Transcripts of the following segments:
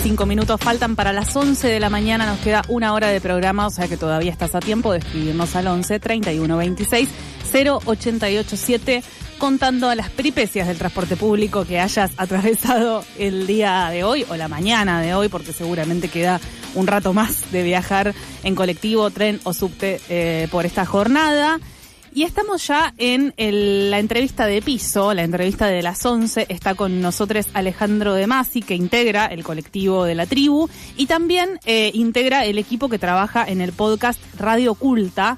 5 minutos faltan para las 11 de la mañana. Nos queda una hora de programa, o sea que todavía estás a tiempo de escribirnos al 11 31 26 0887 contando las peripecias del transporte público que hayas atravesado el día de hoy o la mañana de hoy, porque seguramente queda un rato más de viajar en colectivo, tren o subte por esta jornada. Y estamos ya en la entrevista de piso, la entrevista de las 11. Está con nosotros Alejandro De Masi, que integra el colectivo de La Tribu y también integra el equipo que trabaja en el podcast Radio Oculta.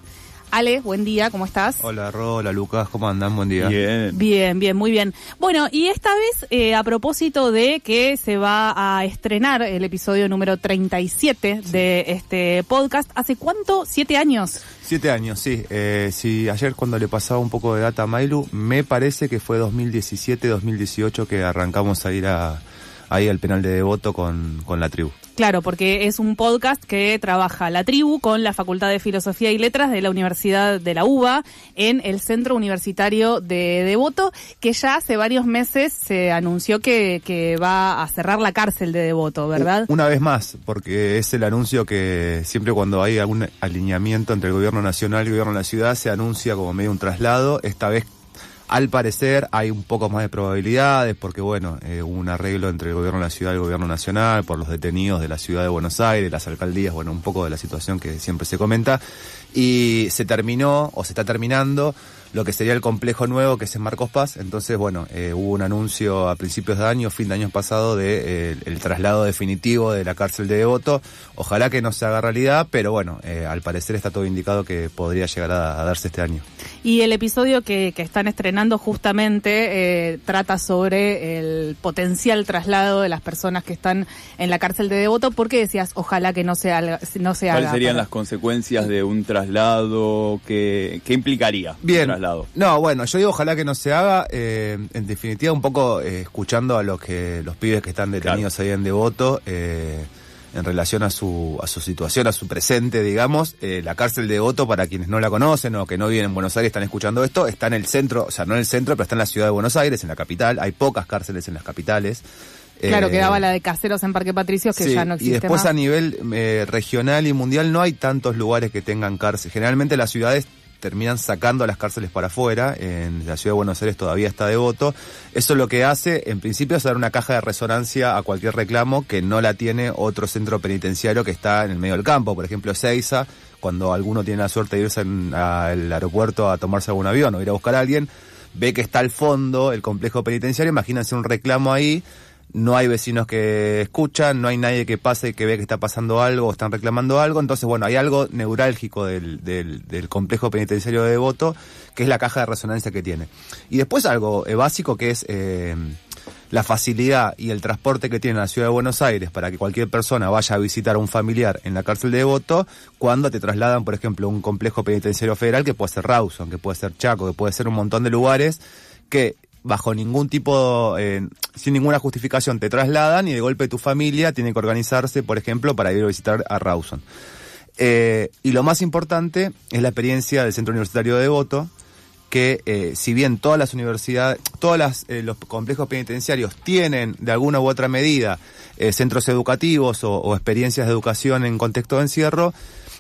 Ale, buen día, ¿cómo estás? Hola, Ro, hola, Lucas, ¿cómo andan? Buen día. Bien, muy bien. Bueno, y esta vez, a propósito de que se va a estrenar el episodio número 37 de este podcast, ¿hace cuánto? ¿7 años? 7 años, sí. Sí, ayer cuando le pasaba un poco de data a Mailu, me parece que fue 2017, 2018 que arrancamos a ir ahí al penal de Devoto con La Tribu. Claro, porque es un podcast que trabaja La Tribu con la Facultad de Filosofía y Letras de la Universidad de la UBA en el Centro Universitario de Devoto, que ya hace varios meses se anunció que va a cerrar la cárcel de Devoto, ¿verdad? Una vez más, porque es el anuncio que siempre cuando hay algún alineamiento entre el gobierno nacional y el gobierno de la ciudad se anuncia como medio un traslado. Esta vez, al parecer, hay un poco más de probabilidades porque, bueno, hubo un arreglo entre el gobierno de la ciudad y el gobierno nacional por los detenidos de la ciudad de Buenos Aires, las alcaldías, bueno, un poco de la situación que siempre se comenta. Y se terminó, o se está terminando, lo que sería el complejo nuevo, que es en Marcos Paz. Entonces, bueno, hubo un anuncio a principios de año, fin de año pasado, de el traslado definitivo de la cárcel de Devoto. Ojalá que no se haga realidad, pero bueno, al parecer está todo indicado que podría llegar a darse este año. Y el episodio que están estrenando justamente trata sobre el potencial traslado de las personas que están en la cárcel de Devoto. ¿Por qué decías ojalá que no se haga? ¿Cuáles serían las consecuencias de un traslado? ¿Qué implicaría? Bien. Un traslado? No, bueno, yo digo ojalá que no se haga. En definitiva, un poco escuchando a los pibes que están detenidos, claro, ahí en Devoto. En relación a su situación, a su presente, digamos, la cárcel de Devoto, para quienes no la conocen o que no viven en Buenos Aires, están escuchando esto, está en el centro, o sea, no en el centro, pero está en la ciudad de Buenos Aires, en la capital. Hay pocas cárceles en las capitales. Claro, quedaba la de Caseros en Parque Patricios, que sí, ya no existe más. Y después a nivel regional y mundial no hay tantos lugares que tengan cárcel. Generalmente las ciudades terminan sacando las cárceles para afuera. En la ciudad de Buenos Aires todavía está Devoto. Eso lo que hace, en principio, es dar una caja de resonancia a cualquier reclamo que no la tiene otro centro penitenciario que está en el medio del campo. Por ejemplo, Ezeiza, cuando alguno tiene la suerte de irse al aeropuerto a tomarse algún avión o ir a buscar a alguien, ve que está al fondo el complejo penitenciario. Imagínense un reclamo ahí. No hay vecinos que escuchan, no hay nadie que pase y que ve que está pasando algo o están reclamando algo. Entonces, bueno, hay algo neurálgico del complejo penitenciario de Devoto, que es la caja de resonancia que tiene. Y después algo básico, que es la facilidad y el transporte que tiene la ciudad de Buenos Aires para que cualquier persona vaya a visitar a un familiar en la cárcel de Devoto, cuando te trasladan, por ejemplo, a un complejo penitenciario federal, que puede ser Rawson, que puede ser Chaco, que puede ser un montón de lugares que bajo ningún tipo, sin ninguna justificación te trasladan, y de golpe tu familia tiene que organizarse, por ejemplo, para ir a visitar a Rawson. Y lo más importante es la experiencia del Centro Universitario de Devoto, que si bien todas las universidades, los complejos penitenciarios tienen de alguna u otra medida centros educativos o experiencias de educación en contexto de encierro,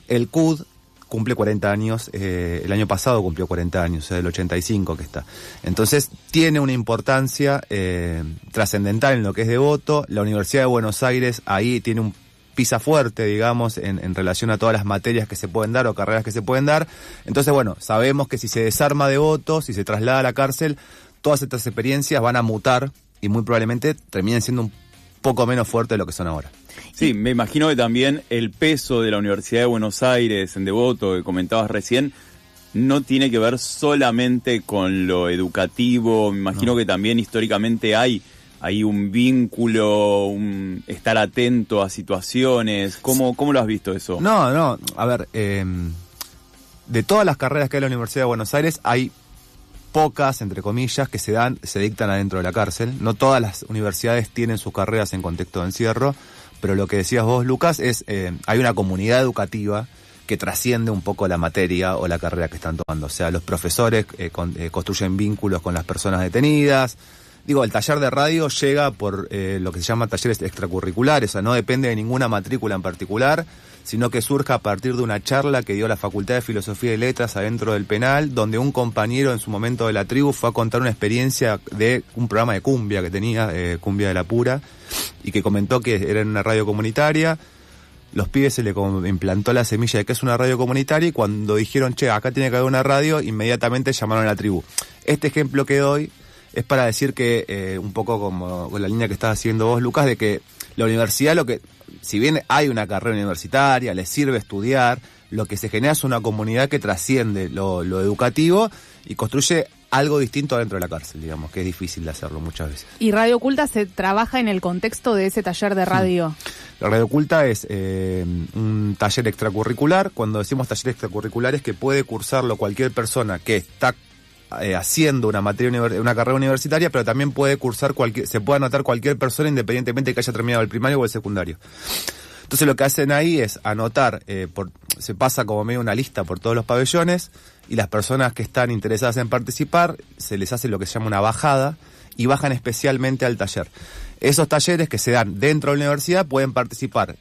el CUD cumple 40 años, el año pasado cumplió 40 años, o sea, del 85 que está. Entonces, tiene una importancia trascendental en lo que es Devoto. La Universidad de Buenos Aires ahí tiene un pisa fuerte, digamos, en relación a todas las materias que se pueden dar o carreras que se pueden dar. Entonces, bueno, sabemos que si se desarma Devoto, si se traslada a la cárcel, todas estas experiencias van a mutar y muy probablemente terminen siendo un poco menos fuertes de lo que son ahora. Sí, me imagino que también el peso de la Universidad de Buenos Aires en Devoto, que comentabas recién, no tiene que ver solamente con lo educativo. Me imagino que también históricamente hay un vínculo, un estar atento a situaciones. ¿Cómo lo has visto eso? No, a ver, de todas las carreras que hay en la Universidad de Buenos Aires, hay pocas, entre comillas, que se dictan adentro de la cárcel. No todas las universidades tienen sus carreras en contexto de encierro, pero lo que decías vos, Lucas, es hay una comunidad educativa que trasciende un poco la materia o la carrera que están tomando. O sea, los profesores construyen vínculos con las personas detenidas, Digo, el taller de radio llega por lo que se llama talleres extracurriculares, o sea, no depende de ninguna matrícula en particular, sino que surge a partir de una charla que dio la Facultad de Filosofía y Letras adentro del penal, donde un compañero en su momento de la tribu fue a contar una experiencia de un programa de cumbia que tenía, Cumbia de la Pura, y que comentó que era en una radio comunitaria. Los pibes se le implantó la semilla de que es una radio comunitaria, y cuando dijeron, che, acá tiene que haber una radio, inmediatamente llamaron a la tribu. Este ejemplo que doy es para decir que, un poco como con la línea que estás haciendo vos, Lucas, de que la universidad, si bien hay una carrera universitaria, les sirve estudiar, lo que se genera es una comunidad que trasciende lo educativo y construye algo distinto dentro de la cárcel, digamos, que es difícil de hacerlo muchas veces. ¿Y Radio Oculta se trabaja en el contexto de ese taller de radio? La Radio Oculta es un taller extracurricular. Cuando decimos taller extracurricular es que puede cursarlo cualquier persona que está haciendo una carrera universitaria, pero también puede cursar se puede anotar cualquier persona independientemente de que haya terminado el primario o el secundario. Entonces lo que hacen ahí es anotar, se pasa como medio una lista por todos los pabellones, y las personas que están interesadas en participar, se les hace lo que se llama una bajada, y bajan especialmente al taller. Esos talleres que se dan dentro de la universidad pueden participar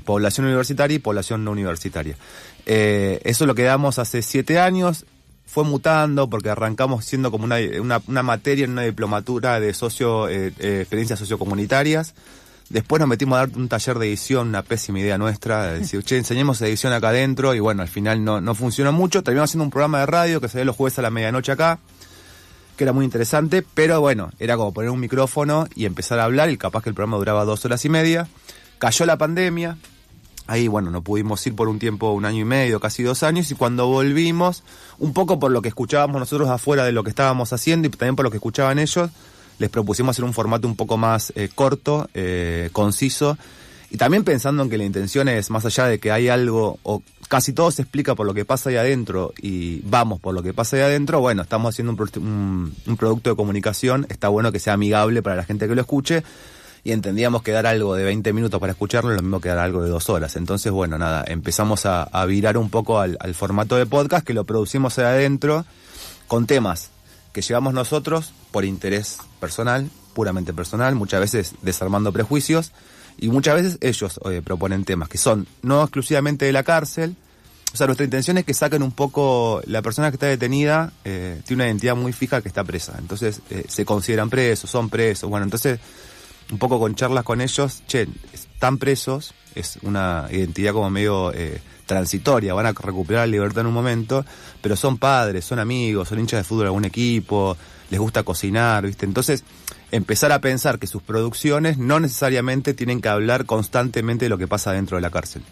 población universitaria y población no universitaria. Eso lo que damos hace 7 años, fue mutando porque arrancamos siendo como una materia en una diplomatura de experiencias sociocomunitarias. Después nos metimos a dar un taller de edición, una pésima idea nuestra, de decir, che, enseñemos edición acá adentro, y bueno, al final no funcionó mucho. Terminamos haciendo un programa de radio que salía los jueves a la medianoche acá, que era muy interesante, pero bueno, era como poner un micrófono y empezar a hablar, y capaz que el programa duraba 2 horas y media. Cayó la pandemia, ahí bueno, no pudimos ir por un tiempo, 1 año y medio, casi 2 años, y cuando volvimos, un poco por lo que escuchábamos nosotros afuera de lo que estábamos haciendo y también por lo que escuchaban ellos, les propusimos hacer un formato un poco más corto, conciso, y también pensando en que la intención es, más allá de que hay algo, o casi todo se explica por lo que pasa ahí adentro, y vamos por lo que pasa ahí adentro, bueno, estamos haciendo un producto de comunicación, está bueno que sea amigable para la gente que lo escuche, y entendíamos que dar algo de 20 minutos para escucharlo es lo mismo que dar algo de 2 horas. Entonces, bueno, nada, empezamos a virar un poco al formato de podcast, que lo producimos ahí adentro, con temas que llevamos nosotros por interés personal, puramente personal, muchas veces desarmando prejuicios, y muchas veces ellos proponen temas que son no exclusivamente de la cárcel. O sea, nuestra intención es que saquen un poco, la persona que está detenida tiene una identidad muy fija que está presa, entonces se consideran presos, son presos, bueno, entonces un poco con charlas con ellos, che, están presos, es una identidad como medio transitoria, van a recuperar la libertad en un momento, pero son padres, son amigos, son hinchas de fútbol de algún equipo, les gusta cocinar, ¿viste? Entonces, empezar a pensar que sus producciones no necesariamente tienen que hablar constantemente de lo que pasa dentro de la cárcel.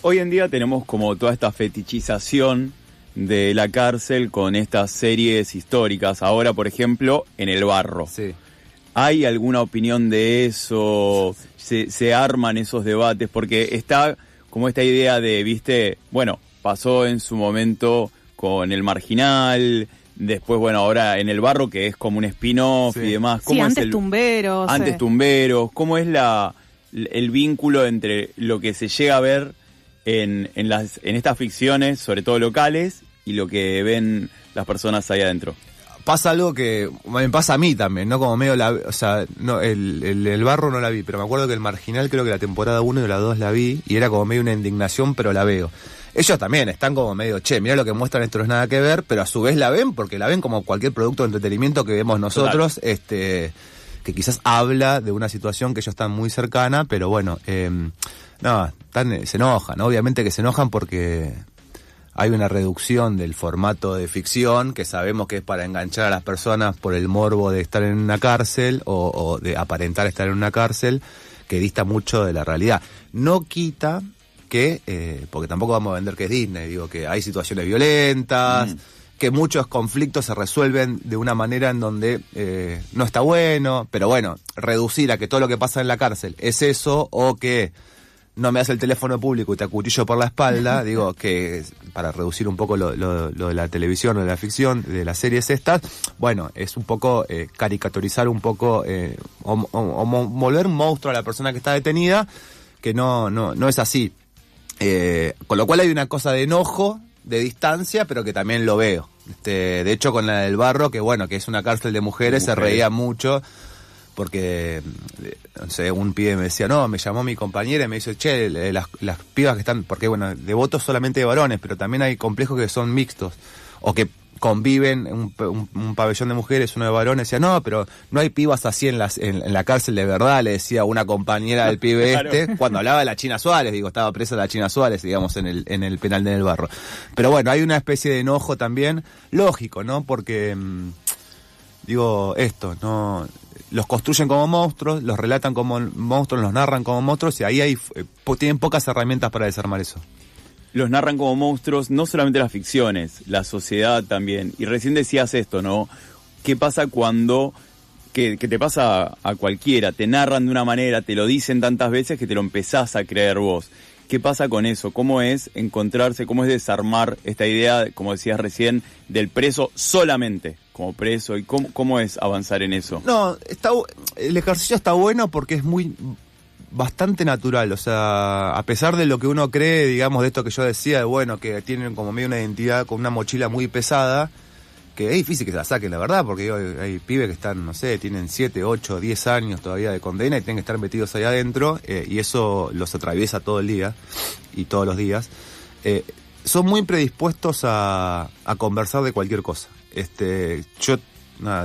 Hoy en día tenemos como toda esta fetichización de la cárcel con estas series históricas. Ahora, por ejemplo, En el Barro. Sí. ¿Hay alguna opinión de eso? ¿Se arman esos debates? Porque está como esta idea de, viste, bueno, pasó en su momento con El Marginal, después, bueno, ahora En el Barro, que es como un spin-off y demás. Sí, antes Tumberos. Antes Tumberos. ¿Cómo es el vínculo entre lo que se llega a ver en estas ficciones, sobre todo locales, y lo que ven las personas ahí adentro? Pasa algo que me pasa a mí también, ¿no? Como medio o sea, no, el Barro no la vi, pero me acuerdo que El Marginal, creo que la temporada 1 y la 2 la vi, y era como medio una indignación, pero la veo. Ellos también están como medio, che, mirá lo que muestran, esto no es nada que ver, pero a su vez la ven, porque la ven como cualquier producto de entretenimiento que vemos nosotros, que quizás habla de una situación que ellos están muy cercana, pero bueno, se enojan, ¿no? Obviamente que se enojan porque hay una reducción del formato de ficción que sabemos que es para enganchar a las personas por el morbo de estar en una cárcel o de aparentar estar en una cárcel, que dista mucho de la realidad. No quita que, porque tampoco vamos a vender que es Disney, digo que hay situaciones violentas, que muchos conflictos se resuelven de una manera en donde no está bueno, pero bueno, reducir a que todo lo que pasa en la cárcel es eso, o que no me das el teléfono público y te acuchillo por la espalda, digo que para reducir un poco lo de la televisión o de la ficción, de las series estas, bueno, es un poco caricaturizar un poco, o volver un monstruo a la persona que está detenida, que no es así. Con lo cual hay una cosa de enojo, de distancia, pero que también lo veo. De hecho, con la del Barro, que bueno, que es una cárcel de mujeres, se reía mucho, porque, no sé, un pibe me decía, no, me llamó mi compañera y me dice, che, las pibas que están, porque bueno, devotos solamente de varones, pero también hay complejos que son mixtos, o que conviven un pabellón de mujeres, uno de varones, decía, no, pero no hay pibas así en la cárcel de verdad, le decía una compañera del pibe claro. cuando hablaba de la China Suárez, digo, estaba presa la China Suárez, digamos, en el penal del Barro. Pero bueno, hay una especie de enojo también, lógico, ¿no? Porque, digo, no, los construyen como monstruos, los relatan como monstruos, los narran como monstruos, y ahí tienen pocas herramientas para desarmar eso. Los narran como monstruos, no solamente las ficciones, la sociedad también. Y recién decías esto, ¿no? ¿Qué pasa cuando, que te pasa a cualquiera, te narran de una manera, te lo dicen tantas veces que te lo empezás a creer vos? ¿Qué pasa con eso? ¿Cómo es encontrarse, cómo es desarmar esta idea, como decías recién, del preso solamente como preso? ¿Y cómo es avanzar en eso? No, el ejercicio está bueno porque es bastante natural, o sea, a pesar de lo que uno cree, digamos, de esto que yo decía, de bueno, que tienen como medio una identidad con una mochila muy pesada, que es difícil que se la saquen, la verdad, porque hay pibes que están, no sé, tienen 7, 8, 10 años todavía de condena y tienen que estar metidos ahí adentro, y eso los atraviesa todo el día y todos los días. Son muy predispuestos a conversar de cualquier cosa. Yo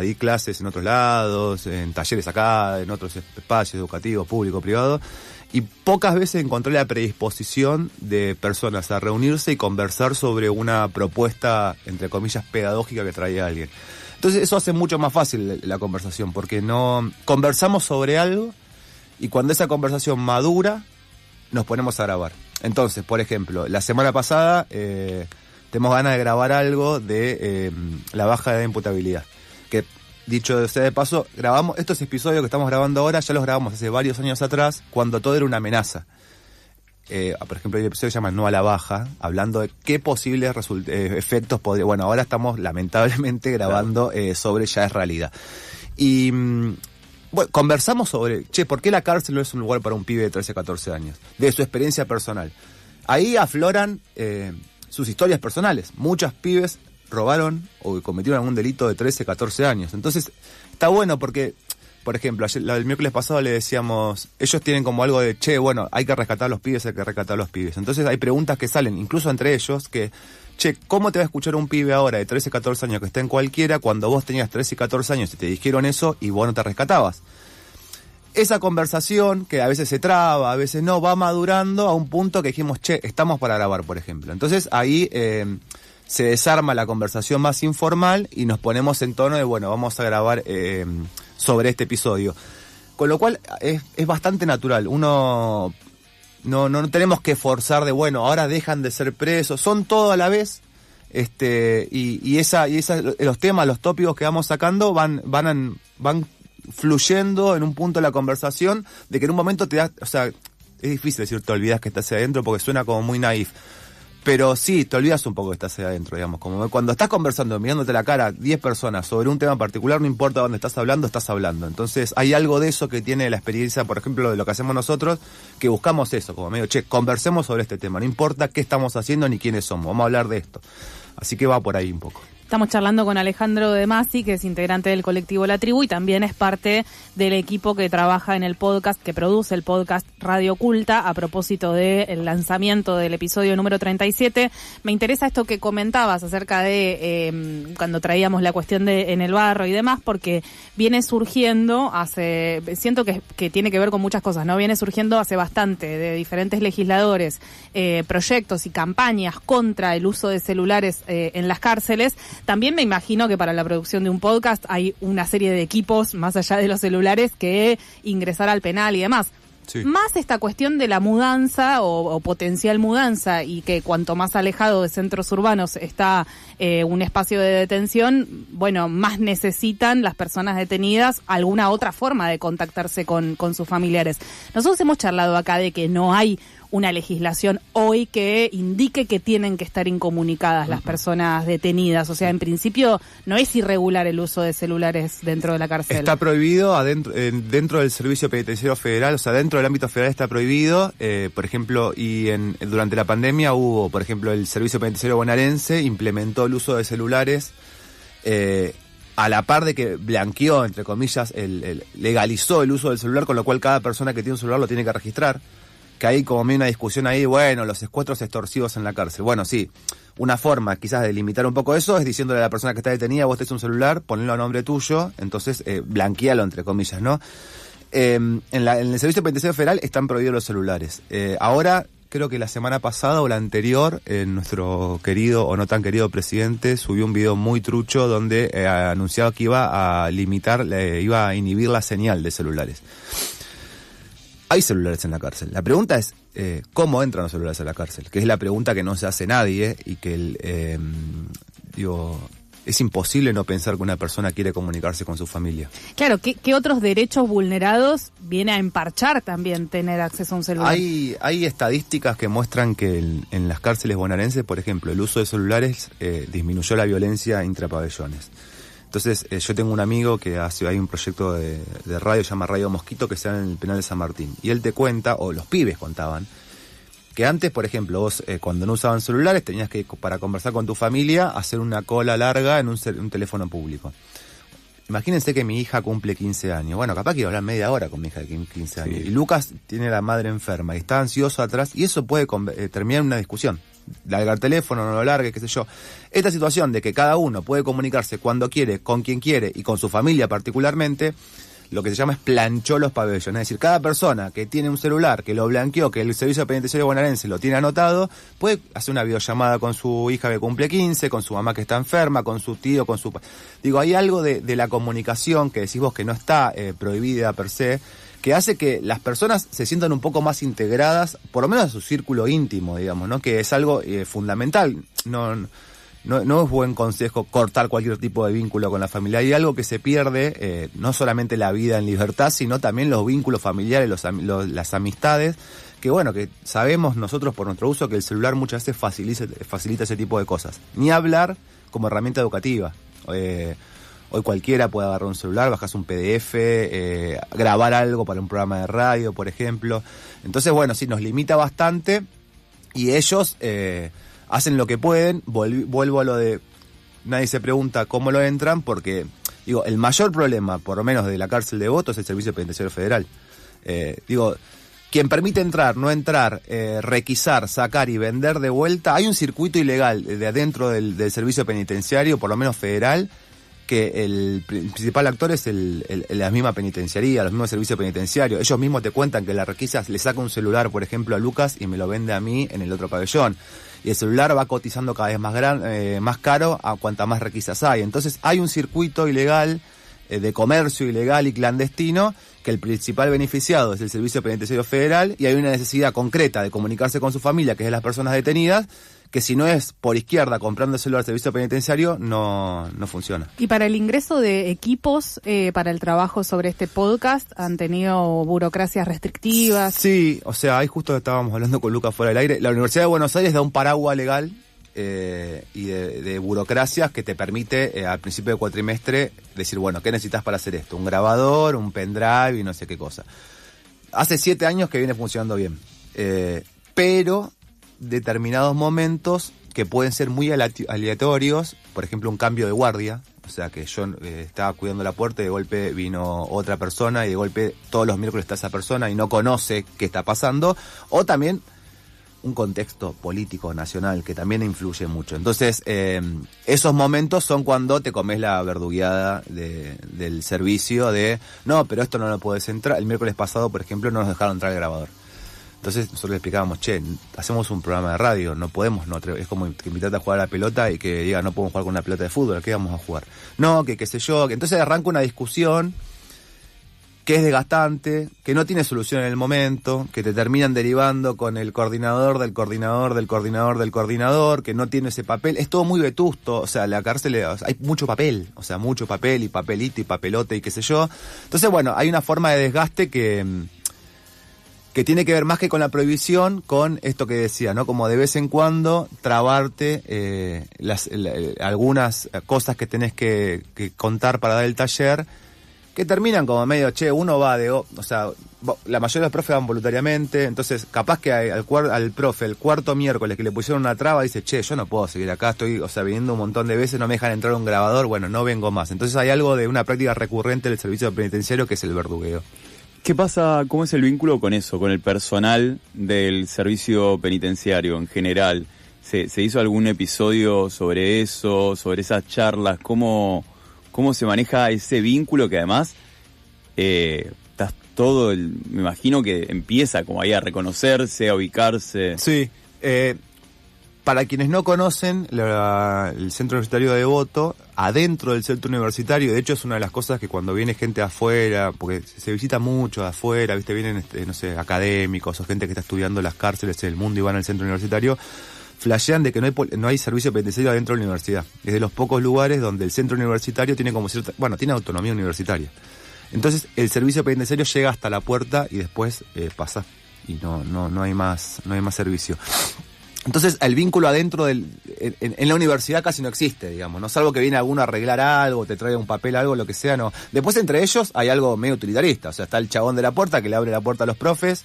di clases en otros lados, en talleres acá, en otros espacios educativos, público, privado, y pocas veces encontré la predisposición de personas a reunirse y conversar sobre una propuesta, entre comillas, pedagógica que traía alguien. Entonces eso hace mucho más fácil la conversación, porque no conversamos sobre algo y cuando esa conversación madura, nos ponemos a grabar. Entonces, por ejemplo, la semana pasada tenemos ganas de grabar algo de la baja de imputabilidad. Que, dicho sea de paso, grabamos estos episodios que estamos grabando ahora, ya los grabamos hace varios años atrás, cuando todo era una amenaza. Por ejemplo, el episodio se llama No a la baja, hablando de qué posibles efectos podría... Bueno, ahora estamos lamentablemente grabando sobre ya es realidad. Y bueno, conversamos sobre, ¿por qué la cárcel no es un lugar para un pibe de 13, 14 años? De su experiencia personal. Ahí afloran sus historias personales. Muchos pibes robaron o cometieron algún delito de 13, 14 años. Entonces, está bueno porque, por ejemplo, el miércoles pasado le decíamos, ellos tienen como algo de, bueno, hay que rescatar a los pibes, hay que rescatar a los pibes. Entonces hay preguntas que salen, incluso entre ellos, que, ¿cómo te va a escuchar un pibe ahora de 13, 14 años que está en cualquiera cuando vos tenías 13 y 14 años y te dijeron eso y vos no te rescatabas? Esa conversación, que a veces se traba, a veces no, va madurando a un punto que dijimos, estamos para grabar, por ejemplo. Entonces ahí se desarma la conversación más informal y nos ponemos en tono de, bueno, vamos a grabar sobre este episodio. Con lo cual es bastante natural. Uno no tenemos que forzar de, bueno, ahora dejan de ser presos. Son todo a la vez. Y los temas, los tópicos que vamos sacando van fluyendo en un punto de la conversación de que en un momento te das, o sea, es difícil decir te olvidas que estás ahí adentro porque suena como muy naif. Pero sí, te olvidas un poco que estás ahí adentro, digamos. Como cuando estás conversando, mirándote la cara 10 personas sobre un tema particular, no importa dónde estás hablando. Entonces hay algo de eso que tiene la experiencia, por ejemplo, de lo que hacemos nosotros, que buscamos eso, como medio, conversemos sobre este tema. No importa qué estamos haciendo ni quiénes somos, vamos a hablar de esto. Así que va por ahí un poco. Estamos charlando con Alejandro De Masi, que es integrante del colectivo La Tribu y también es parte del equipo que trabaja en el podcast, que produce el podcast Radio Oculta, a propósito del lanzamiento del episodio número 37. Me interesa esto que comentabas acerca de cuando traíamos la cuestión de En el Barro y demás, porque viene surgiendo siento que tiene que ver con muchas cosas, ¿no? Viene surgiendo hace bastante de diferentes legisladores, proyectos y campañas contra el uso de celulares en las cárceles. También me imagino que para la producción de un podcast hay una serie de equipos, más allá de los celulares, que ingresar al penal y demás. Sí. Más esta cuestión de la mudanza o potencial mudanza, y que cuanto más alejado de centros urbanos está un espacio de detención, bueno, más necesitan las personas detenidas alguna otra forma de contactarse con sus familiares. Nosotros hemos charlado acá de que no hay una legislación hoy que indique que tienen que estar incomunicadas las personas detenidas. O sea, en principio no es irregular el uso de celulares dentro de la cárcel. Está prohibido dentro del Servicio Penitenciario Federal, o sea, dentro del ámbito federal está prohibido. Por ejemplo, durante la pandemia hubo, por ejemplo, el Servicio Penitenciario Bonaerense implementó el uso de celulares, a la par de que blanqueó, entre comillas, legalizó el uso del celular, con lo cual cada persona que tiene un celular lo tiene que registrar. Que hay como una discusión ahí, bueno, los secuestros extorsivos en la cárcel. Bueno, sí, una forma quizás de limitar un poco eso es diciéndole a la persona que está detenida, vos tenés un celular, ponelo a nombre tuyo, entonces blanquealo, entre comillas, ¿no? En el Servicio Penitenciario Federal están prohibidos los celulares. Ahora, creo que la semana pasada o la anterior, nuestro querido o no tan querido presidente subió un video muy trucho donde anunciaba que iba a limitar, iba a inhibir la señal de celulares. Hay celulares en la cárcel. La pregunta es, ¿cómo entran los celulares a la cárcel? Que es la pregunta que no se hace nadie y que, es imposible no pensar que una persona quiere comunicarse con su familia. Claro, ¿qué otros derechos vulnerados viene a emparchar también tener acceso a un celular? Hay estadísticas que muestran que en las cárceles bonaerenses, por ejemplo, el uso de celulares disminuyó la violencia intrapabellones. Entonces, yo tengo un amigo que hay un proyecto de radio, se llama Radio Mosquito, que se da en el penal de San Martín. Y él te cuenta, o los pibes contaban, que antes, por ejemplo, vos cuando no usaban celulares tenías que, para conversar con tu familia, hacer una cola larga en un teléfono público. Imagínense que mi hija cumple 15 años. Bueno, capaz quiero hablar media hora con mi hija de 15 años. Sí. Y Lucas tiene la madre enferma y está ansioso atrás, y eso puede terminar en una discusión. Larga el teléfono, no lo largue, qué sé yo. Esta situación de que cada uno puede comunicarse cuando quiere, con quien quiere y con su familia particularmente, lo que se llama es planchó los pabellones. Es decir, cada persona que tiene un celular, que lo blanqueó, que el Servicio Penitenciario Bonaerense lo tiene anotado, puede hacer una videollamada con su hija que cumple 15, con su mamá que está enferma, con su tío, con su... Digo, hay algo de la comunicación que decís vos que no está prohibida per se, que hace que las personas se sientan un poco más integradas, por lo menos a su círculo íntimo, digamos, ¿no? Que es algo fundamental. No es buen consejo cortar cualquier tipo de vínculo con la familia. Hay algo que se pierde, no solamente la vida en libertad, sino también los vínculos familiares, las amistades, que bueno, que sabemos nosotros por nuestro uso que el celular muchas veces facilita ese tipo de cosas. Ni hablar como herramienta educativa. Hoy cualquiera puede agarrar un celular, bajarse un PDF, grabar algo para un programa de radio, por ejemplo. Entonces, bueno, sí, nos limita bastante y ellos hacen lo que pueden. Vuelvo a lo de nadie se pregunta cómo lo entran, porque, digo, el mayor problema, por lo menos de la cárcel de Devoto, es el Servicio Penitenciario Federal. Quien permite entrar, no entrar, requisar, sacar y vender de vuelta, hay un circuito ilegal de adentro del servicio penitenciario, por lo menos federal, que el principal actor es la misma penitenciaría, los mismos servicios penitenciarios. Ellos mismos te cuentan que la requisa le saca un celular, por ejemplo, a Lucas y me lo vende a mí en el otro pabellón. Y el celular va cotizando cada vez más caro a cuanta más requisas hay. Entonces hay un circuito ilegal de comercio ilegal y clandestino, que el principal beneficiado es el Servicio Penitenciario Federal, y hay una necesidad concreta de comunicarse con su familia, que es de las personas detenidas, que si no es por izquierda comprándoselo al servicio penitenciario, no funciona. Y para el ingreso de equipos para el trabajo sobre este podcast, ¿han tenido burocracias restrictivas? Sí, o sea, ahí justo estábamos hablando con Lucas fuera del aire. La Universidad de Buenos Aires da un paraguas legal y de burocracias que te permite al principio de cuatrimestre decir, bueno, ¿qué necesitas para hacer esto? Un grabador, un pendrive y no sé qué cosa. Hace 7 años que viene funcionando bien, pero determinados momentos que pueden ser muy aleatorios, por ejemplo un cambio de guardia, o sea que yo estaba cuidando la puerta y de golpe vino otra persona y de golpe todos los miércoles está esa persona y no conoce qué está pasando, o también un contexto político nacional que también influye mucho. Entonces esos momentos son cuando te comes la verdugueada del servicio de no, pero esto no lo puedes entrar. El miércoles pasado, por ejemplo, no nos dejaron entrar el grabador. Entonces nosotros le explicábamos, hacemos un programa de radio, no podemos, es como que invitarte a jugar a la pelota y que diga, no podemos jugar con una pelota de fútbol, ¿qué vamos a jugar? No, que qué sé yo, que entonces arranca una discusión que es desgastante, que no tiene solución en el momento, que te terminan derivando con el coordinador del coordinador del coordinador del coordinador, que no tiene ese papel, es todo muy vetusto, o sea, la cárcel hay mucho papel, o sea, mucho papel y papelito y papelote y qué sé yo. Entonces, bueno, hay una forma de desgaste que tiene que ver más que con la prohibición, con esto que decía, ¿no? Como de vez en cuando trabarte algunas cosas que tenés que contar para dar el taller, que terminan como medio, uno va o sea, la mayoría de los profes van voluntariamente, entonces capaz que al profe el cuarto miércoles que le pusieron una traba dice, yo no puedo seguir acá, estoy, o sea, viniendo un montón de veces, no me dejan entrar a un grabador, bueno, no vengo más. Entonces hay algo de una práctica recurrente del servicio penitenciario que es el verdugueo. ¿Qué pasa, cómo es el vínculo con eso, con el personal del servicio penitenciario en general? ¿Se hizo algún episodio sobre eso, sobre esas charlas? ¿Cómo se maneja ese vínculo que además estás me imagino que empieza como ahí a reconocerse, a ubicarse? Sí, para quienes no conocen el Centro Universitario de Devoto, adentro del centro universitario, de hecho es una de las cosas que cuando viene gente de afuera, porque se visita mucho de afuera, viste, vienen no sé, académicos o gente que está estudiando las cárceles del mundo y van al centro universitario, flashean de que no hay servicio penitenciario adentro de la universidad. Es de los pocos lugares donde el centro universitario tiene como tiene autonomía universitaria. Entonces el servicio penitenciario llega hasta la puerta y después pasa y no hay más servicio. Entonces el vínculo adentro en la universidad casi no existe, digamos, no, salvo que viene alguno a arreglar algo, te trae un papel, algo, lo que sea, no. Después entre ellos hay algo medio utilitarista, o sea, está el chabón de la puerta que le abre la puerta a los profes,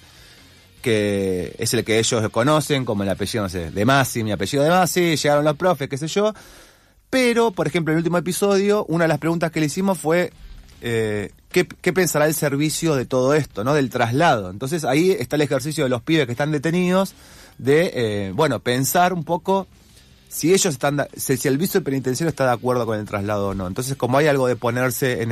que es el que ellos conocen, como el apellido, no sé, de Masi, mi apellido de Masi, llegaron los profes, qué sé yo. Pero, por ejemplo, en el último episodio, una de las preguntas que le hicimos fue ¿qué pensará el servicio de todo esto, ¿no? Del traslado. Entonces ahí está el ejercicio de los pibes que están detenidos de, pensar un poco si ellos si el servicio penitenciario está de acuerdo con el traslado o no. Entonces, como hay algo de ponerse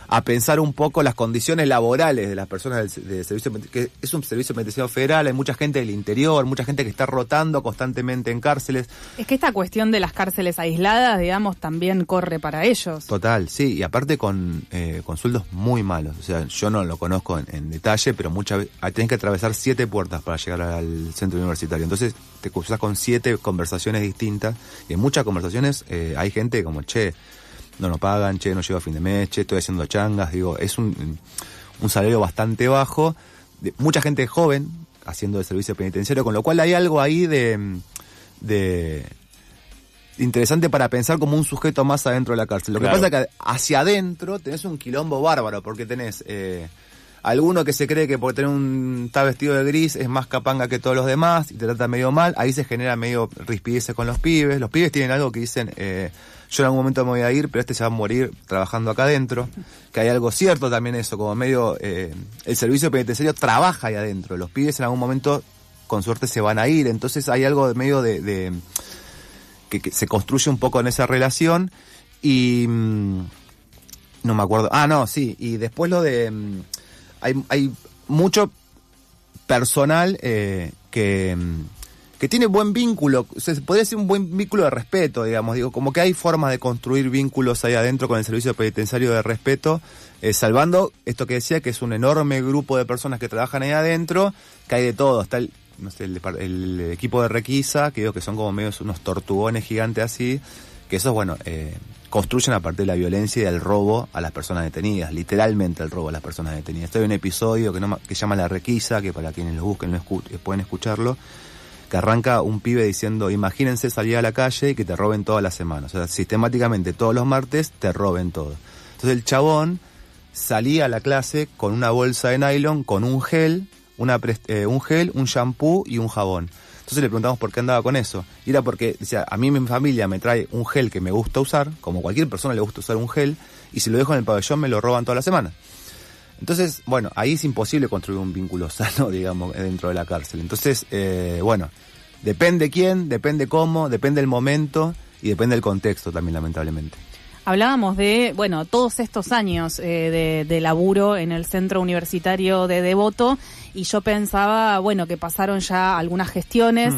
a pensar un poco las condiciones laborales de las personas del servicio, que es un servicio penitenciario federal, hay mucha gente del interior, mucha gente que está rotando constantemente en cárceles. Es que esta cuestión de las cárceles aisladas, digamos, también corre para ellos. Total, sí, y aparte con sueldos muy malos. O sea, yo no lo conozco en detalle, pero muchas veces tenés que atravesar 7 puertas para llegar al centro universitario. Entonces te cruzás con 7 conversaciones distintas, y en muchas conversaciones hay gente como, no nos pagan, no llego a fin de mes, estoy haciendo changas, digo, es un salario bastante bajo, mucha gente joven haciendo el servicio penitenciario, con lo cual hay algo ahí de interesante para pensar como un sujeto más adentro de la cárcel. Lo que pasa es que hacia adentro tenés un quilombo bárbaro, porque tenés alguno que se cree que por tener está vestido de gris es más capanga que todos los demás y te trata medio mal, ahí se genera medio rispideces con los pibes tienen algo que dicen, yo en algún momento me voy a ir, pero se va a morir trabajando acá adentro, que hay algo cierto también eso, como medio, el servicio penitenciario trabaja ahí adentro, los pibes en algún momento con suerte se van a ir, entonces hay algo de medio de que se construye un poco en esa relación y no me acuerdo, y después lo de hay mucho personal que tiene buen vínculo, o sea, podría ser un buen vínculo de respeto, digamos, digo, como que hay formas de construir vínculos ahí adentro con el servicio penitenciario de respeto, salvando esto que decía, que es un enorme grupo de personas que trabajan ahí adentro, que hay de todo, está el equipo de requisa, que digo que son como medio unos tortugones gigantes así, que esos, construyen a partir de la violencia y del robo a las personas detenidas, literalmente el robo a las personas detenidas. Hay un episodio que se llama La Requisa, que para quienes lo busquen pueden escucharlo, que arranca un pibe diciendo, imagínense salir a la calle y que te roben toda la semana. O sea, sistemáticamente todos los martes te roben todo. Entonces el chabón salía a la clase con una bolsa de nylon, con un gel, un shampoo y un jabón. Entonces le preguntamos por qué andaba con eso. Y era porque, decía, a mí mi familia me trae un gel que me gusta usar, como cualquier persona le gusta usar un gel, y si lo dejo en el pabellón me lo roban toda la semana. Entonces, ahí es imposible construir un vínculo sano, digamos, dentro de la cárcel. Entonces, depende quién, depende cómo, depende el momento y depende el contexto también, lamentablemente. Hablábamos de, todos estos años de laburo en el Centro Universitario de Devoto, y yo pensaba, que pasaron ya algunas gestiones,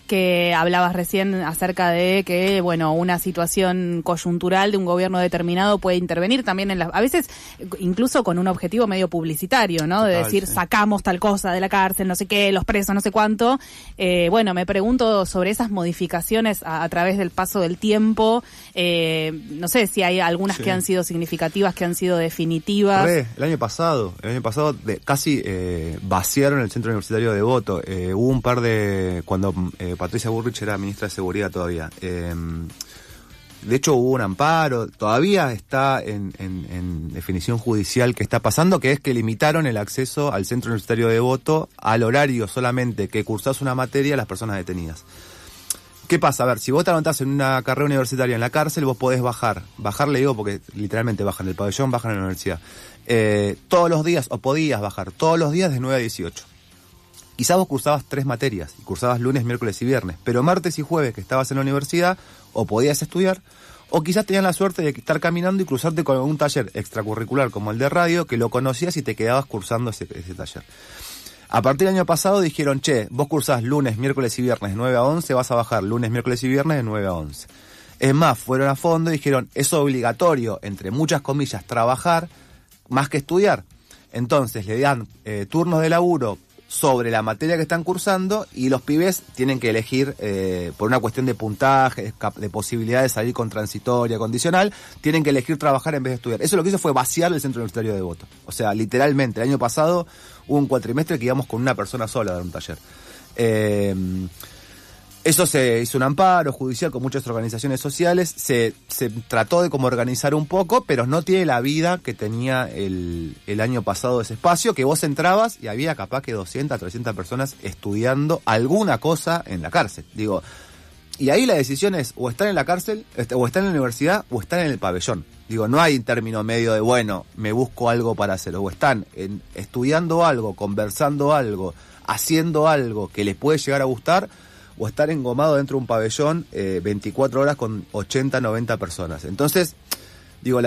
que hablabas recién acerca de que, una situación coyuntural de un gobierno determinado puede intervenir también a veces incluso con un objetivo medio publicitario, ¿no? De decir, sacamos tal cosa de la cárcel, no sé qué, los presos, no sé cuánto. Me pregunto sobre esas modificaciones a través del paso del tiempo. No sé si hay algunas que han sido significativas, que han sido definitivas. El año pasado casi vaciaron el Centro Universitario de Devoto. Hubo un par de... Cuando Patricia Bullrich era ministra de Seguridad todavía. de hecho hubo un amparo, todavía está en definición judicial que está pasando, que es que limitaron el acceso al Centro Universitario de Devoto al horario solamente que cursás una materia a las personas detenidas. ¿Qué pasa? A ver, si vos te anotás en una carrera universitaria en la cárcel, vos podés bajar le digo porque literalmente bajan del pabellón, bajan en la universidad, todos los días, o podías bajar todos los días de 9 a 18. Quizás vos cursabas 3 materias, y cursabas lunes, miércoles y viernes, pero martes y jueves que estabas en la universidad, o podías estudiar, o quizás tenías la suerte de estar caminando y cruzarte con un taller extracurricular como el de radio, que lo conocías y te quedabas cursando ese taller. A partir del año pasado dijeron, vos cursás lunes, miércoles y viernes de 9 a 11, vas a bajar lunes, miércoles y viernes de 9 a 11. Es más, fueron a fondo y dijeron, es obligatorio, entre muchas comillas, trabajar más que estudiar. Entonces le dan turnos de laburo sobre la materia que están cursando y los pibes tienen que elegir, por una cuestión de puntaje, de posibilidad de salir con transitoria, condicional, tienen que elegir trabajar en vez de estudiar. Eso lo que hizo fue vaciar el Centro Universitario de Devoto. O sea, literalmente, el año pasado hubo un cuatrimestre que íbamos con una persona sola a dar un taller. Eso se hizo un amparo judicial con muchas organizaciones sociales, se trató de como organizar un poco, pero no tiene la vida que tenía el año pasado ese espacio, que vos entrabas y había capaz que 200, 300 personas estudiando alguna cosa en la cárcel. Digo, y ahí la decisión es o estar en la cárcel, o estar en la universidad, o estar en el pabellón. Digo, no hay término medio de, bueno, me busco algo para hacer, o están estudiando algo, conversando algo, haciendo algo que les puede llegar a gustar, o estar engomado dentro de un pabellón 24 horas con 80, 90 personas. Entonces, digo,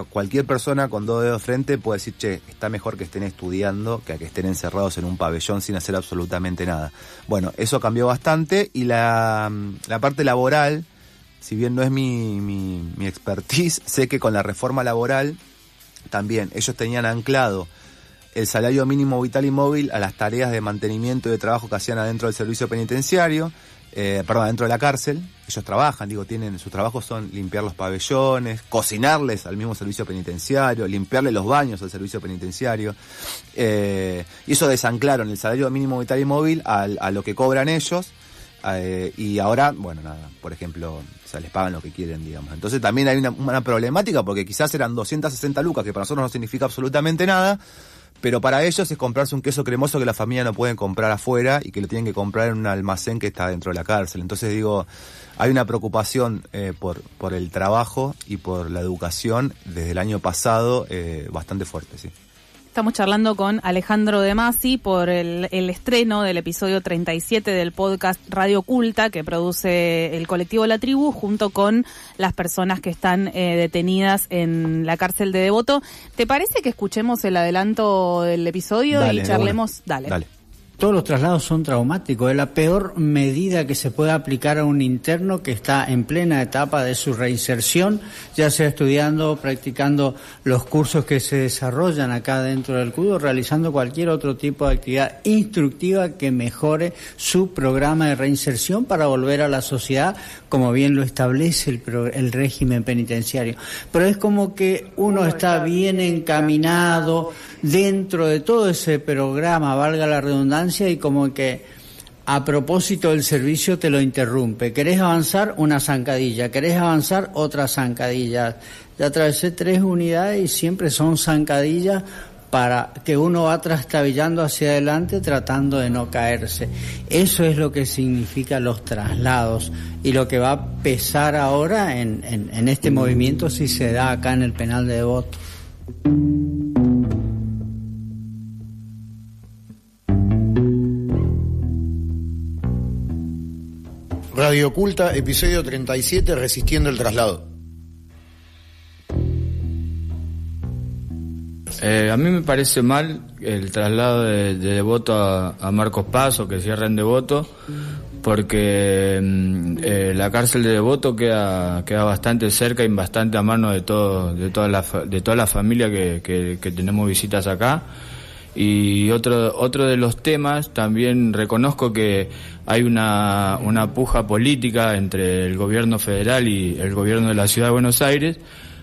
cualquier persona con 2 dedos frente puede decir, está mejor que estén estudiando que a que estén encerrados en un pabellón sin hacer absolutamente nada. Bueno, eso cambió bastante y la parte laboral, si bien no es mi expertise, sé que con la reforma laboral también ellos tenían anclado el salario mínimo vital y móvil a las tareas de mantenimiento y de trabajo que hacían adentro del servicio penitenciario, adentro de la cárcel. Ellos trabajan, sus trabajos son limpiar los pabellones, cocinarles al mismo servicio penitenciario, limpiarle los baños al servicio penitenciario, y eso desanclaron el salario mínimo vital y móvil a lo que cobran ellos, y ahora, bueno, nada, por ejemplo, les pagan lo que quieren, digamos. Entonces también hay una problemática, porque quizás eran 260 lucas, que para nosotros no significa absolutamente nada, pero para ellos es comprarse un queso cremoso que la familia no puede comprar afuera y que lo tienen que comprar en un almacén que está dentro de la cárcel. Entonces digo, hay una preocupación por el trabajo y por la educación desde el año pasado bastante fuerte, sí. Estamos charlando con Alejandro De Masi por el estreno del episodio 37 del podcast Radio Culta que produce el colectivo La Tribu junto con las personas que están detenidas en la cárcel de Devoto. ¿Te parece que escuchemos el adelanto del episodio y charlemos? Dale. Todos los traslados son traumáticos. Es la peor medida que se puede aplicar a un interno que está en plena etapa de su reinserción, ya sea estudiando, practicando los cursos que se desarrollan acá dentro del CUDO, realizando cualquier otro tipo de actividad instructiva que mejore su programa de reinserción para volver a la sociedad, como bien lo establece el régimen penitenciario. Pero es como que uno está bien encaminado dentro de todo ese programa, valga la redundancia, y como que a propósito del servicio te lo interrumpe. ¿Querés avanzar? Una zancadilla. ¿Querés avanzar? Otra zancadilla. Ya atravesé 3 unidades y siempre son zancadillas para que uno va trastabillando hacia adelante tratando de no caerse. Eso es lo que significa los traslados y lo que va a pesar ahora en este movimiento si se da acá en el penal de Devoto. Radio Culta, episodio 37, Resistiendo el traslado. A mí me parece mal el traslado de Devoto a Marcos Paz, o que cierren Devoto, porque la cárcel de Devoto queda bastante cerca y bastante a mano de toda la familia que tenemos visitas acá. Y otro de los temas, también reconozco que hay una puja política entre el gobierno federal y el gobierno de la ciudad de Buenos Aires,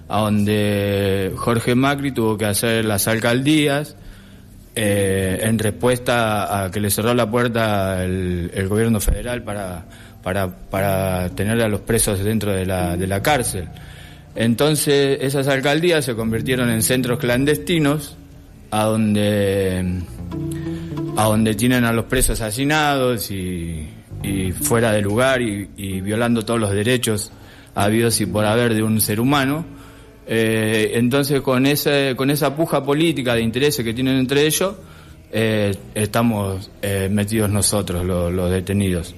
a donde Jorge Macri tuvo que hacer las alcaldías en respuesta a que le cerró la puerta el gobierno federal para tener a los presos dentro de la cárcel. Entonces esas alcaldías se convirtieron en centros clandestinos a donde tienen a los presos asesinados y fuera de lugar y violando todos los derechos habidos y por haber de un ser humano. Entonces con esa puja política de intereses que tienen entre ellos, estamos metidos nosotros, los detenidos.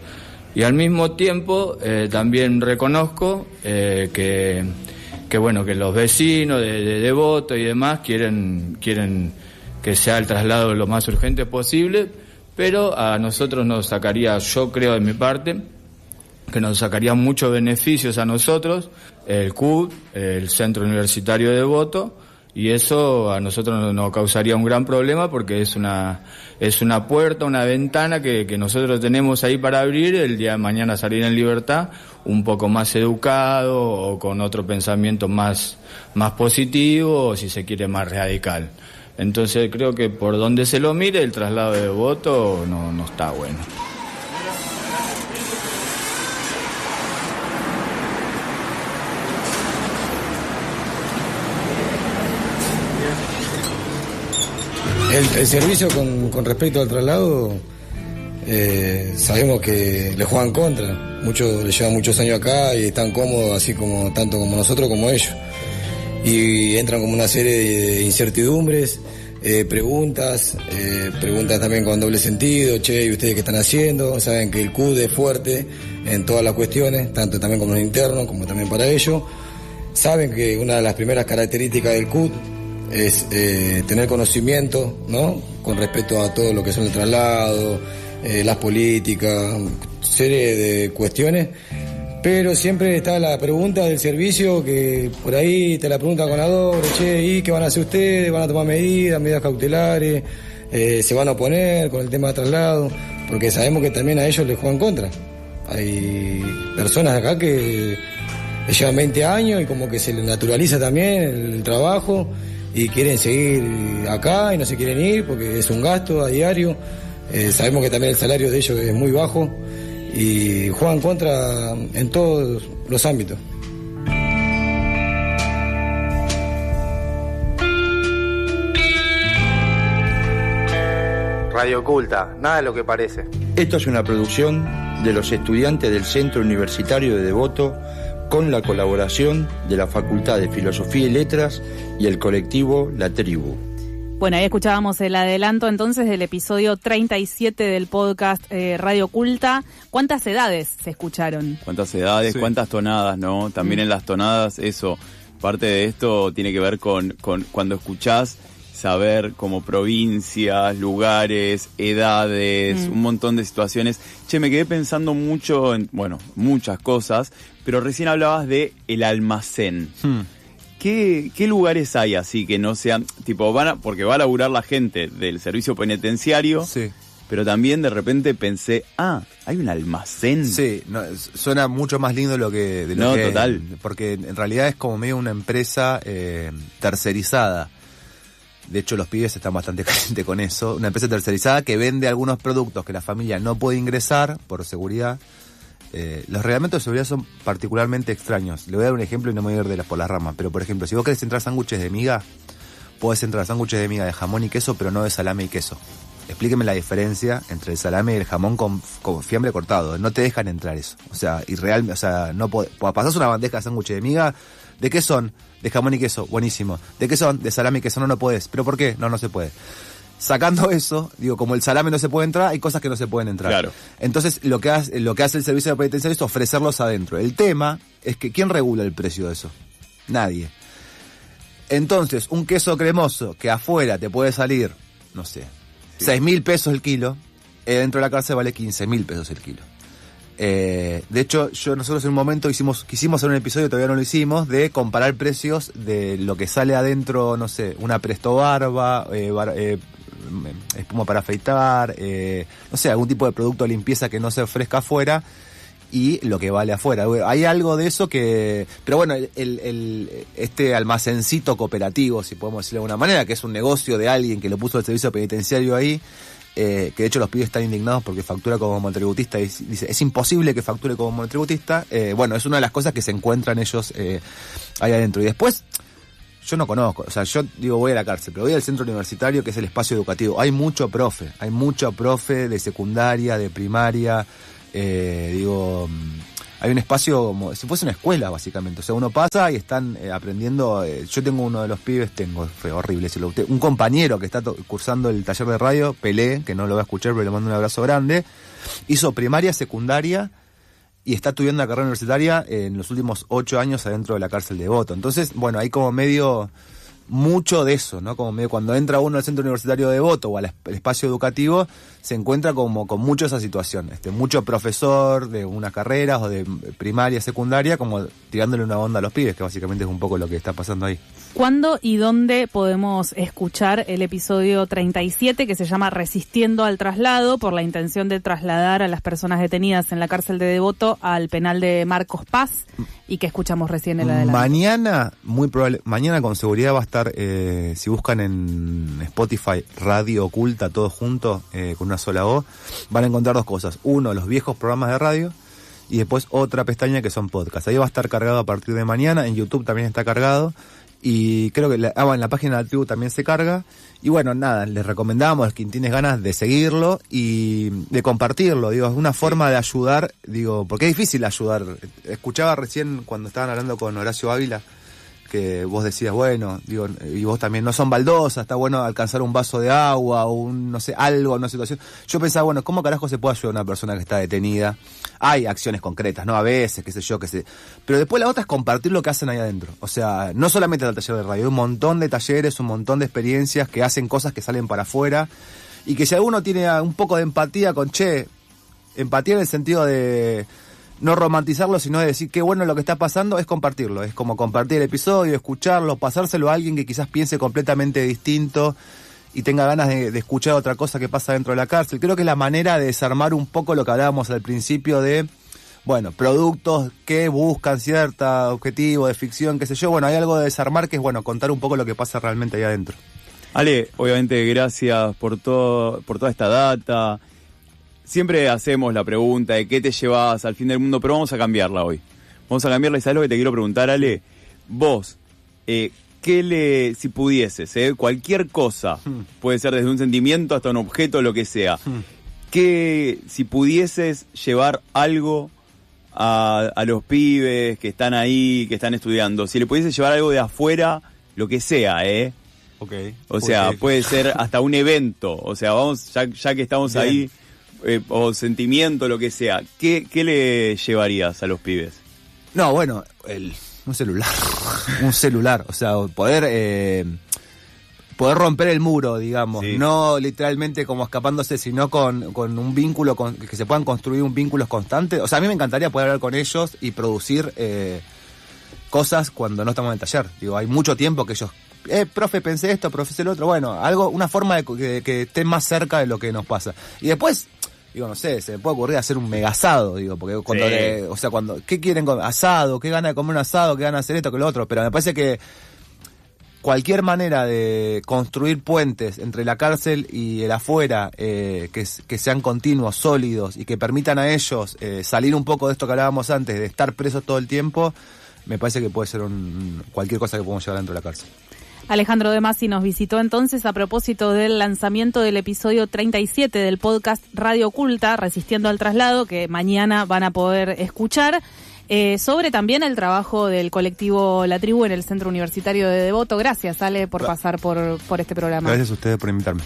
Y al mismo tiempo también reconozco que los vecinos de Devoto y demás quieren que sea el traslado lo más urgente posible, pero a nosotros nos sacaría, yo creo de mi parte, que nos sacaría muchos beneficios a nosotros, el CUT, el Centro Universitario de Devoto, y eso a nosotros nos causaría un gran problema porque es una puerta, una ventana que nosotros tenemos ahí para abrir el día de mañana, salir en libertad un poco más educado o con otro pensamiento más positivo o si se quiere más radical. Entonces creo que por donde se lo mire el traslado de Devoto no está bueno. El servicio con respecto al traslado, sabemos que le juegan contra. Muchos le llevan muchos años acá y están cómodos, así como tanto como nosotros como ellos. Y entran como una serie de incertidumbres, preguntas también con doble sentido. Che, ¿y ustedes qué están haciendo? Saben que el CUD es fuerte en todas las cuestiones, tanto también como en el interno, como también para ellos. Saben que una de las primeras características del CUD es tener conocimiento, ¿no?, con respecto a todo lo que son el traslado, las políticas, serie de cuestiones, pero siempre está la pregunta del servicio, que por ahí te la pregunta con Adoro, che, ¿y qué van a hacer ustedes? ¿Van a tomar medidas cautelares? ¿Se van a oponer con el tema de traslado? Porque sabemos que también a ellos les juegan contra. Hay personas acá que llevan 20 años y como que se les naturaliza también el trabajo y quieren seguir acá y no se quieren ir porque es un gasto a diario. Sabemos que también el salario de ellos es muy bajo y juegan contra en todos los ámbitos. Radio Oculta, nada de lo que parece. Esto es una producción de los estudiantes del Centro Universitario de Devoto con la colaboración de la Facultad de Filosofía y Letras y el colectivo La Tribu. Bueno, ahí escuchábamos el adelanto entonces del episodio 37 del podcast Radio Oculta. ¿Cuántas edades se escucharon? ¿Cuántas edades? Sí. ¿Cuántas tonadas, no? También en las tonadas, eso, parte de esto tiene que ver con cuando escuchás, saber como provincias, lugares, edades, un montón de situaciones. Che, me quedé pensando mucho en, muchas cosas, pero recién hablabas de el almacén. ¿Qué lugares hay así que no sean, tipo, porque va a laburar la gente del servicio penitenciario, sí, pero también de repente pensé, hay un almacén? Sí, suena mucho más lindo de lo que total. Porque en realidad es como medio una empresa tercerizada. De hecho, los pibes están bastante calientes con eso. Una empresa tercerizada que vende algunos productos que la familia no puede ingresar por seguridad. Los reglamentos de seguridad son particularmente extraños. Le voy a dar un ejemplo y no me voy a ir por las ramas. Pero, por ejemplo, si vos querés entrar sándwiches de miga, podés entrar sándwiches de miga de jamón y queso, pero no de salame y queso. Explíqueme la diferencia entre el salame y el jamón con fiambre cortado. No te dejan entrar eso. O sea, no pasás una bandeja de sándwiches de miga. ¿De qué son? De jamón y queso. Buenísimo. ¿De qué son? De salame y queso. No podés. ¿Pero por qué? No se puede. Sacando eso, digo, como el salame no se puede entrar, hay cosas que no se pueden entrar. Claro. Entonces, lo que hace el servicio penitenciario es ofrecerlos adentro. El tema es que ¿quién regula el precio de eso? Nadie. Entonces, un queso cremoso que afuera te puede salir, no sé, 6.000 pesos el kilo, dentro de la cárcel vale 15.000 pesos el kilo. De hecho, nosotros en un momento quisimos hacer un episodio, todavía no lo hicimos, de comparar precios de lo que sale adentro, no sé, una Presto Barba, espuma para afeitar, no sé, algún tipo de producto de limpieza que no se ofrezca afuera y lo que vale afuera. Hay algo de eso que... Pero bueno, este almacencito cooperativo, si podemos decirlo de alguna manera, que es un negocio de alguien que lo puso el servicio penitenciario ahí, que de hecho los pibes están indignados porque factura como monotributista y dice, es imposible que facture como monotributista. Bueno, es una de las cosas que se encuentran ellos ahí adentro. Y después, yo no conozco, o sea, yo digo voy a la cárcel, pero voy al centro universitario, que es el espacio educativo. Hay mucho profe de secundaria, de primaria, hay un espacio como si fuese una escuela, básicamente. O sea, uno pasa y están aprendiendo. Yo tengo uno de los pibes, fue horrible decirlo, un compañero que está cursando el taller de radio, Pelé, que no lo va a escuchar, pero le mando un abrazo grande. Hizo primaria, secundaria y está estudiando la carrera universitaria en los últimos 8 años adentro de la cárcel de Devoto. Entonces, bueno, hay como medio mucho de eso, ¿no? Como medio cuando entra uno al centro universitario de Devoto o al espacio educativo, se encuentra como con mucho esa situación, mucho profesor de unas carreras o de primaria, secundaria, como tirándole una onda a los pibes, que básicamente es un poco lo que está pasando ahí. ¿Cuándo y dónde podemos escuchar el episodio 37 que se llama Resistiendo al Traslado, por la intención de trasladar a las personas detenidas en la cárcel de Devoto al penal de Marcos Paz, y que escuchamos recién en el adelanto? Mañana con seguridad va a estar, si buscan en Spotify Radio Oculta, todo junto, con una sola O, van a encontrar 2 cosas. Uno, los viejos programas de radio, y después otra pestaña que son podcasts. Ahí va a estar cargado a partir de mañana, en YouTube también está cargado. Y creo que en la página de la tribu también se carga. Y bueno, nada, les recomendamos a quien tiene ganas de seguirlo y de compartirlo. Es una forma de ayudar, porque es difícil ayudar. Escuchaba recién cuando estaban hablando con Horacio Ávila, que vos decías, y vos también, no son baldosas, está bueno alcanzar un vaso de agua o algo, una situación. Yo pensaba, ¿cómo carajo se puede ayudar a una persona que está detenida? Hay acciones concretas, ¿no? A veces, pero después la otra es compartir lo que hacen ahí adentro. O sea, no solamente el taller de radio, hay un montón de talleres, un montón de experiencias que hacen cosas que salen para afuera, y que si alguno tiene un poco de empatía empatía en el sentido de no romantizarlo, sino de decir qué bueno lo que está pasando, es compartirlo. Es como compartir el episodio, escucharlo, pasárselo a alguien que quizás piense completamente distinto y tenga ganas de escuchar otra cosa que pasa dentro de la cárcel. Creo que es la manera de desarmar un poco lo que hablábamos al principio de, productos que buscan cierto objetivo de ficción, qué sé yo. Hay algo de desarmar que es, contar un poco lo que pasa realmente ahí adentro. Ale, obviamente gracias por toda esta data. Siempre hacemos la pregunta de qué te llevas al fin del mundo, pero vamos a cambiarla hoy. Vamos a cambiarla, y ¿sabes lo que te quiero preguntar, Ale? Vos, si pudieses, cualquier cosa, puede ser desde un sentimiento hasta un objeto, lo que sea, si pudieses llevar algo a los pibes que están ahí, que están estudiando, si le pudieses llevar algo de afuera, lo que sea, Okay. O sea, puede ser hasta un evento, o sea, vamos, ya que estamos Bien. ahí, o sentimiento, lo que sea, ¿qué le llevarías a los pibes? No, bueno, un celular. Un celular, o sea, poder romper el muro, digamos, Sí. no literalmente como escapándose, sino con un vínculo, que se puedan construir un vínculo constante. O sea, a mí me encantaría poder hablar con ellos y producir cosas cuando no estamos en el taller. Digo, hay mucho tiempo que ellos, profe, pensé esto, profe, el otro. Bueno, una forma de que estén más cerca de lo que nos pasa. Y después, digo, no sé, se me puede ocurrir hacer un mega asado, digo, porque cuando, ¿qué quieren comer? Asado, ¿qué gana de comer un asado? ¿Qué gana de hacer esto, que lo otro? Pero me parece que cualquier manera de construir puentes entre la cárcel y el afuera, que sean continuos, sólidos y que permitan a ellos salir un poco de esto que hablábamos antes, de estar presos todo el tiempo, me parece que puede ser cualquier cosa que podemos llevar dentro de la cárcel. Alejandro De Masi nos visitó entonces a propósito del lanzamiento del episodio 37 del podcast Radio Oculta, Resistiendo al Traslado, que mañana van a poder escuchar, sobre también el trabajo del colectivo La Tribu en el Centro Universitario de Devoto. Gracias, Ale, por pasar por este programa. Gracias a ustedes por invitarme.